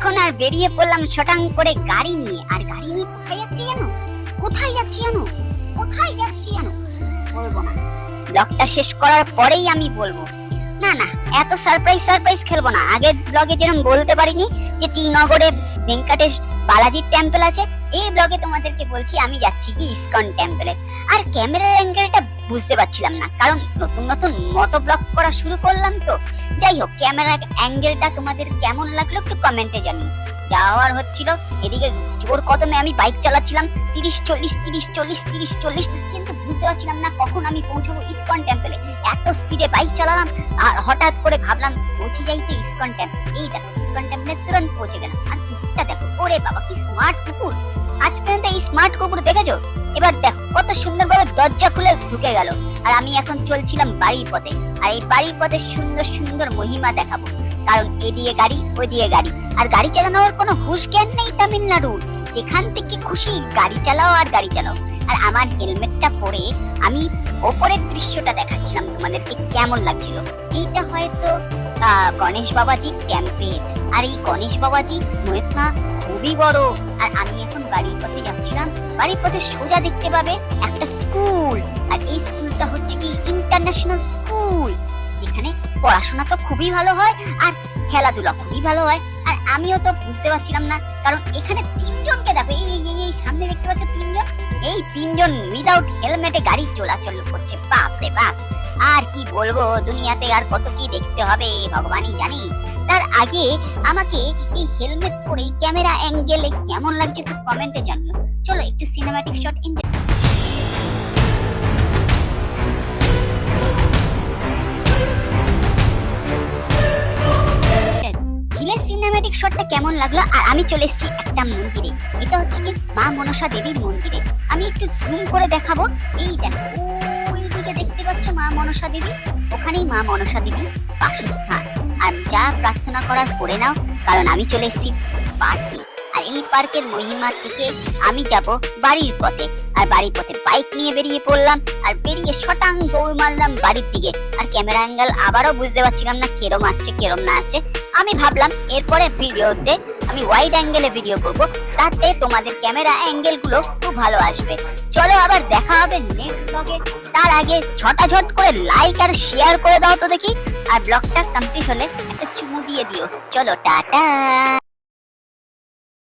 এখন আর বেরিয়ে পড়লাম শটাং করে গাড়ি নিয়ে। আর গাড়ি নিয়ে কোথায় যাচ্ছি জানো? বলবো না, ব্লগটা শেষ করার পরেই আমি বলবো। না না, এত সারপ্রাইজ খেলবো না। আগের ব্লগে যেরকম বলতে পারিনি যে টি নগরে ভেঙ্কটেশ বালাজির টেম্পল আছে, এই ব্লগে তোমাদেরকে বলছি আমি যাচ্ছি কি ইসকন টেম্পলে। আর ক্যামেরার অ্যাঙ্গেলটা বুঝতে পারছিলাম না, কারণ নতুন মোটো ব্লগ করা শুরু করলাম তো। যাই হোক, ক্যামেরার অ্যাঙ্গেলটা তোমাদের কেমন লাগলো একটু কমেন্টে জানিও। যাওয়ার হচ্ছিল এদিকে জোর কদমে আমি বাইক চালাচ্ছিলাম 30-40 কিন্তু বুঝতে পারছিলাম না কখন আমি পৌঁছাবো ইসকন টেম্পলে। এত স্পিডে বাইক চালালাম আর হঠাৎ করে ভাবলাম পৌঁছে যাইতে ইসকন টেম্পল। এই দেখো ইসকন টেম্পলে তুরন্ত পৌঁছে গেলাম। আর কুকুরটা দেখো, ওরে বাবা কি স্মার্ট কুকুর! আজ পর্যন্ত এই স্মার্ট কুকুর দেখেছো? এবার দেখো কত সুন্দরভাবে দরজা খুলে ঢুকে গেল। আর আমি এখন চলছিলাম বাড়ির পথে। আর এই বাড়ির পথে সুন্দর মহিমা দেখাবো, কারণ এদিকে গাড়ি ওইদিকে গাড়ি। আর গাড়ি চালানোর কোনো হুঁশ জ্ঞান নেই তামিলনাড়ুর। যেখান থেকে খুশি গাড়ি চালাও আর গাড়ি চালাও। আর আমার হেলমেটটা পরে আমি ওপরের দৃশ্যটা দেখাচ্ছিলাম তোমাদেরকে, কেমন লাগছিল। এইটা হয়তো গণেশ বাবাজির টেম্পেল। আর এই গণেশ বাবাজি নয়তো খুবই বড়। আর আমি এখন বাড়ির পথে যাচ্ছিলাম। বাড়ির পথে সোজা দেখতে পাবে একটা স্কুল। আর এই স্কুলটা হচ্ছে কি ইন্টারন্যাশনাল স্কুল, যেখানে পড়াশোনা তো খুবই ভালো হয় আর খেলাধুলা খুবই ভালো হয়। আর আমিও তো বুঝতে পারছিলাম না, কারণ এখানে তিনজনকে দেখো, এই সামনে দেখতে পাচ্ছ তিনজন। এই তিনজন উইদাউট হেলমেটে গাড়ি চলাচল করছে। বাপ রে বাপ! আর কি বলবো, দুনিয়াতে আর কত কি দেখতে হবে ভগবানই জানি। তার আগে আমাকে এই হেলমেট পরে ক্যামেরা অ্যাঙ্গেলে কেমন লাগছে একটু কমেন্টে জানিও। চলো একটু সিনেম্যাটিক শট এনজয়। সিনেম্যাটিক শটটা কেমন লাগলো। আর আমি চলে এসেছি একটা মন্দিরে। এটা হচ্ছে কি মা মনসা দেবীর মন্দিরে। আমি একটু জুম করে দেখাবো। এই দেখো ওইদিকে দেখতে পাচ্ছ মা মনসা দেবী, ওখানেই মা মনসা দেবীর বাসস্থান। আর যা প্রার্থনা করার করে নাও, কারণ আমি চলে এসেছি পার্কে। আর এই পার্কের মহিমার দিকে আমি যাব বাড়ির পথে। আর বাড়ির পথে বাইক নিয়ে বেরিয়ে পড়লাম। আর বেরিয়ে শটাং দৌড় মারলাম বাড়ির দিকে। আর ক্যামেরা অ্যাঙ্গেল আবারও বুঝতে পারছিলাম না কেরম আসছে কেরম না আসছে। আমি ভাবলাম এরপরে ভিডিওতে আমি ওয়াইড অ্যাঙ্গেলে ভিডিও করব, তাতে তোমাদের ক্যামেরা অ্যাঙ্গেল গুলো খুব ভালো আসবে। চলো আবার দেখা হবে নেক্সট ব্লগে। তার আগে ঝট করে লাইক আর শেয়ার করে দাও তো দেখি। আর ব্লগটা কমপ্লিট হলে একটা চুমু দিয়ে দিও। চলো টাটা।